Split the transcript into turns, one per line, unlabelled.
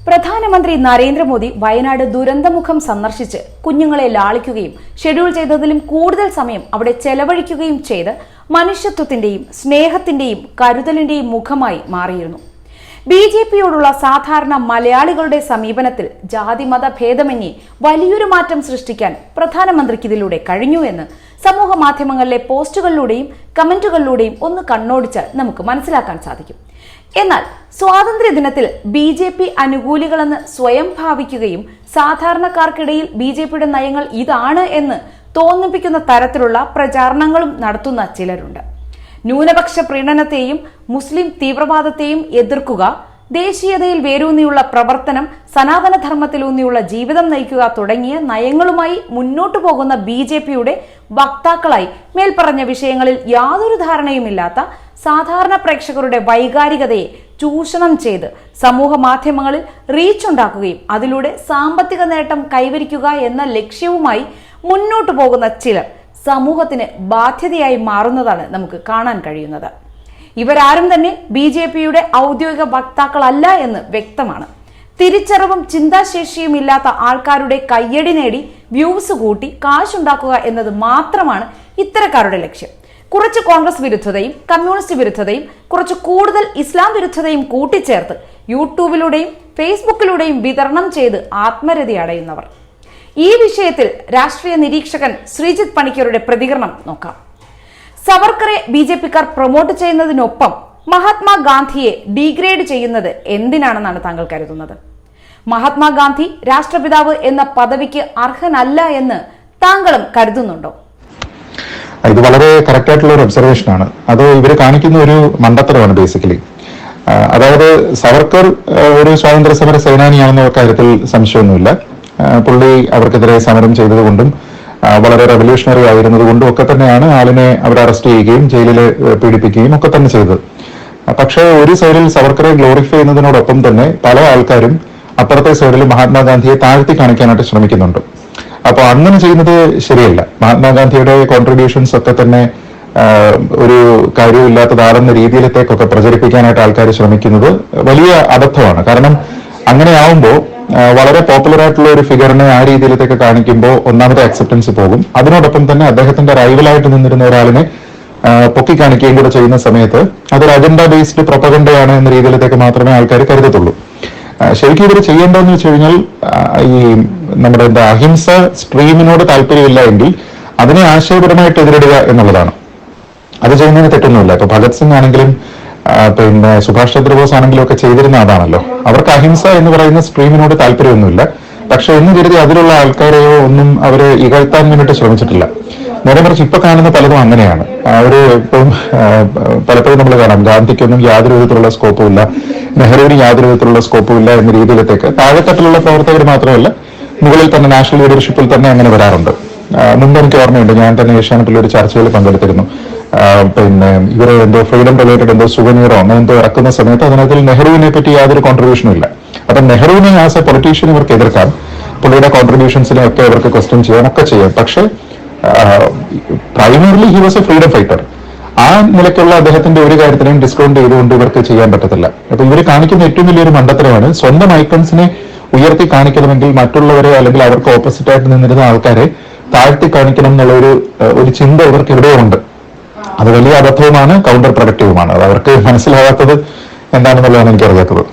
പ്രധാനമന്ത്രി നരേന്ദ്രമോദി വയനാട് ദുരന്തമുഖം സന്ദർശിച്ച് കുഞ്ഞുങ്ങളെ ലാളിക്കുകയും ഷെഡ്യൂൾ ചെയ്തതിലും കൂടുതൽ സമയം അവിടെ ചെലവഴിക്കുകയും ചെയ്ത് മനുഷ്യത്വത്തിന്റെയും സ്നേഹത്തിന്റെയും കരുതലിന്റെയും മുഖമായി മാറിയിരുന്നു. ബിജെപിയോടുള്ള സാധാരണ മലയാളികളുടെ സമീപനത്തിൽ ജാതിമത ഭേദമന്യേ വലിയൊരു മാറ്റം സൃഷ്ടിക്കാൻ പ്രധാനമന്ത്രിക്ക് ഇതിലൂടെ കഴിഞ്ഞു എന്ന് സമൂഹ മാധ്യമങ്ങളിലെ പോസ്റ്റുകളിലൂടെയും കമന്റുകളിലൂടെയും ഒന്ന് കണ്ണോടിച്ചാൽ നമുക്ക് മനസ്സിലാക്കാൻ സാധിക്കും. എന്നാൽ സ്വാതന്ത്ര്യ ദിനത്തിൽ ബി.ജെ.പി. അനുകൂലികളെന്ന് സ്വയം ഭാവിക്കുകയും സാധാരണക്കാർക്കിടയിൽ ബി.ജെ.പിയുടെ നയങ്ങൾ ഇതാണ് എന്ന് തോന്നിപ്പിക്കുന്ന തരത്തിലുള്ള പ്രചാരണങ്ങളും നടത്തുന്ന ചിലരുണ്ട്. ന്യൂനപക്ഷ പ്രീണനത്തെയും മുസ്ലിം തീവ്രവാദത്തെയും എതിർക്കുക, ദേശീയതയിൽ വേരൂന്നിയുള്ള പ്രവർത്തനം, സനാതനധർമ്മത്തിലൂന്നിയുള്ള ജീവിതം നയിക്കുക തുടങ്ങിയ നയങ്ങളുമായി മുന്നോട്ടു പോകുന്ന ബി.ജെ.പിയുടെ വക്താക്കളായി മേൽപ്പറഞ്ഞ വിഷയങ്ങളിൽ യാതൊരു ധാരണയുമില്ലാത്ത സാധാരണ പ്രേക്ഷകരുടെ വൈകാരികതയെ ചൂഷണം ചെയ്ത് സമൂഹ മാധ്യമങ്ങളിൽ റീച്ച് ഉണ്ടാക്കുകയും അതിലൂടെ സാമ്പത്തിക നേട്ടം കൈവരിക്കുക എന്ന ലക്ഷ്യവുമായി മുന്നോട്ടു പോകുന്ന ചിലർ സമൂഹത്തിന് ബാധ്യതയായി മാറുന്നതാണ് നമുക്ക് കാണാൻ കഴിയുന്നത്. ഇവരാരും തന്നെ ബി.ജെ.പിയുടെ ഔദ്യോഗിക വക്താക്കളല്ല എന്ന് വ്യക്തമാണ്. തിരിച്ചറിവും ചിന്താശേഷിയും ഇല്ലാത്ത ആൾക്കാരുടെ കയ്യടി നേടി വ്യൂസ് കൂട്ടി കാശുണ്ടാക്കുക എന്നത് മാത്രമാണ് ഇത്തരക്കാരുടെ ലക്ഷ്യം. കുറച്ച് കോൺഗ്രസ് വിരുദ്ധതയും കമ്മ്യൂണിസ്റ്റ് വിരുദ്ധതയും കുറച്ച് കൂടുതൽ ഇസ്ലാം വിരുദ്ധതയും കൂട്ടിച്ചേർത്ത് യൂട്യൂബിലൂടെയും ഫേസ്ബുക്കിലൂടെയും വിതരണം ചെയ്ത് ആത്മരതി അടയുന്നവർ. ഈ വിഷയത്തിൽ രാഷ്ട്രീയ നിരീക്ഷകൻ ശ്രീജിത്ത് പണിക്കരുടെ പ്രതികരണം നോക്കാം. സവർക്കറെ ബി.ജെ.പിക്കാർ പ്രൊമോട്ട് ചെയ്യുന്നതിനൊപ്പം മഹാത്മാഗാന്ധിയെ ഡീഗ്രേഡ് ചെയ്യുന്നത് എന്തിനാണെന്നാണ് താങ്കൾ കരുതുന്നത്? മഹാത്മാഗാന്ധി രാഷ്ട്രപിതാവ് എന്ന പദവിക്ക് അർഹനല്ല എന്ന് താങ്കളും കരുതുന്നുണ്ടോ?
ഇത് വളരെ കറക്റ്റ് ആയിട്ടുള്ള ഒരു ഒബ്സർവേഷൻ ആണ്. അത് ഇവർ കാണിക്കുന്ന ഒരു മണ്ടത്തരമാണ് ബേസിക്കലി. അതായത് സവർക്കർ ഒരു സ്വാതന്ത്ര്യ സമര സേനാനിയാണെന്ന കാര്യത്തിൽ സംശയമൊന്നുമില്ല. പുള്ളി അവർക്കെതിരെ സമരം ചെയ്തതുകൊണ്ടും വളരെ റെവല്യൂഷണറി ആയിരുന്നതുകൊണ്ടും ഒക്കെ തന്നെയാണ് ആളിനെ അവർ അറസ്റ്റ് ചെയ്യുകയും ജയിലിൽ പീഡിപ്പിക്കുകയും ഒക്കെ തന്നെ ചെയ്തത്. പക്ഷേ ഒരു സൈഡിൽ സവർക്കറെ ഗ്ലോറിഫൈ ചെയ്യുന്നതിനോടൊപ്പം തന്നെ പല ആൾക്കാരും അപ്പുറത്തെ സൈഡിൽ മഹാത്മാഗാന്ധിയെ താഴ്ത്തി കാണിക്കാനായിട്ട് ശ്രമിക്കുന്നുണ്ട്. അപ്പോൾ അങ്ങനെ ചെയ്യുന്നത് ശരിയല്ല. മഹാത്മാഗാന്ധിയുടെ കോൺട്രിബ്യൂഷൻസ് ഒക്കെ തന്നെ ഒരു കാര്യമില്ലാത്തതാണെന്ന രീതിയിലത്തേക്കൊക്കെ പ്രചരിപ്പിക്കാനായിട്ട് ആൾക്കാർ ശ്രമിക്കുന്നത് വലിയ അബദ്ധമാണ്. കാരണം അങ്ങനെ ആവുമ്പോൾ വളരെ പോപ്പുലർ ആയിട്ടുള്ള ഒരു ഫിഗറിനെ ആ രീതിയിലത്തേക്ക് കാണിക്കുമ്പോൾ ഒന്നാമത്തെ അക്സെപ്റ്റൻസ് പോകും. അതിനോടൊപ്പം തന്നെ അദ്ദേഹത്തിന്റെ റൈവലായിട്ട് നിന്നിരുന്ന ഒരാളിനെ പൊക്കി കാണിക്കുകയും കൂടെ ചെയ്യുന്ന സമയത്ത് അതൊരു അജണ്ട ബേസ്ഡ് പ്രൊപ്പഗണ്ടയാണ് എന്ന രീതിയിലത്തേക്ക് മാത്രമേ ആൾക്കാർ കരുതത്തുള്ളൂ. ശരിക്കും ഇവർ ചെയ്യേണ്ടതെന്ന് വെച്ച് കഴിഞ്ഞാൽ ഈ നമ്മുടെ അഹിംസ സ്ട്രീമിനോട് താല്പര്യമില്ല എങ്കിൽ അതിനെ ആശയപരമായിട്ട് എതിരിടുക എന്നുള്ളതാണ്. അത് ചെയ്യുന്നതിന് തെറ്റൊന്നുമില്ല. ഇപ്പൊ ഭഗത് സിംഗ് ആണെങ്കിലും പിന്നെ സുഭാഷ് ചന്ദ്രബോസ് ആണെങ്കിലും ഒക്കെ ചെയ്തിരുന്ന അതാണല്ലോ. അവർക്ക് അഹിംസ എന്ന് പറയുന്ന സ്ട്രീമിനോട് താല്പര്യമൊന്നുമില്ല. പക്ഷെ എന്ന് കരുതി അതിലുള്ള ആൾക്കാരെയോ ഒന്നും അവരെ ഇകഴ്ത്താൻ വേണ്ടിയിട്ട് ശ്രമിച്ചിട്ടില്ല. നേരെ മറിച്ച് ഇപ്പൊ കാണുന്ന പലതും അങ്ങനെയാണ്. അവര് ഇപ്പം പലപ്പോഴും നമ്മൾ കാണാം ഗാന്ധിക്കൊന്നും യാതൊരു വിധത്തിലുള്ള സ്കോപ്പും ഇല്ല, നെഹ്റുവിന് യാതൊരു വിധത്തിലുള്ള സ്കോപ്പും ഇല്ല എന്ന രീതിയിലത്തേക്ക് താഴെത്തട്ടിലുള്ള പ്രവർത്തകർ മാത്രമല്ല മുകളിൽ തന്നെ നാഷണൽ ലീഡർഷിപ്പിൽ തന്നെ അങ്ങനെ വരാറുണ്ട്. മുമ്പ് എനിക്ക് ഓർമ്മയുണ്ട്, ഞാൻ തന്നെ ഏഷ്യാനെറ്റിൽ ഒരു ചർച്ചയിൽ പങ്കെടുത്തിരുന്നു. പിന്നെ ഇവരെ എന്തോ ഫ്രീഡം റിലേറ്റഡ് എന്തോ സുവനീറോ അങ്ങനെ എന്തോ ഇറക്കുന്ന സമയത്ത് അതിനകത്തിൽ നെഹ്റുവിനെ പറ്റി യാതൊരു കോൺട്രിബ്യൂഷനും ഇല്ല. അപ്പൊ നെഹ്റുവിനെ ആസ് എ പൊളിറ്റീഷ്യൻ ഇവർക്ക് എതിർക്കാം, പുള്ളിയുടെ കോൺട്രിബ്യൂഷൻസിനെ ഒക്കെ ഇവർക്ക് ക്വസ്റ്റ്യൻ ചെയ്യാനൊക്കെ ചെയ്യാം. പക്ഷെ primarily he was A freedom fighter. ആ നിലയ്ക്കുള്ള അദ്ദേഹത്തിന്റെ ഒരു കാര്യത്തിനെയും ഡിസ്കൗണ്ട് ചെയ്തുകൊണ്ട് ഇവർക്ക് ചെയ്യാൻ പറ്റത്തില്ല. അപ്പൊ ഇവർ കാണിക്കുന്ന ഏറ്റവും വലിയൊരു മണ്ടത്തരമാണ് സ്വന്തം ഐക്കൺസിനെ ഉയർത്തി കാണിക്കണമെങ്കിൽ മറ്റുള്ളവരെ അല്ലെങ്കിൽ അവർക്ക് ഓപ്പോസിറ്റ് ആയിട്ട് നിന്നിരുന്ന ആൾക്കാരെ താഴ്ത്തി കാണിക്കണം എന്നുള്ള ഒരു ചിന്ത ഇവർക്ക് എവിടെയോ ഉണ്ട്. അത് വലിയ അബദ്ധവുമാണ്, കൗണ്ടർ പ്രൊഡക്റ്റീവുമാണ്. അത് അവർക്ക് മനസ്സിലാകാത്തത് എന്താണെന്നുള്ളതാണ് എനിക്കറിയാത്തത്.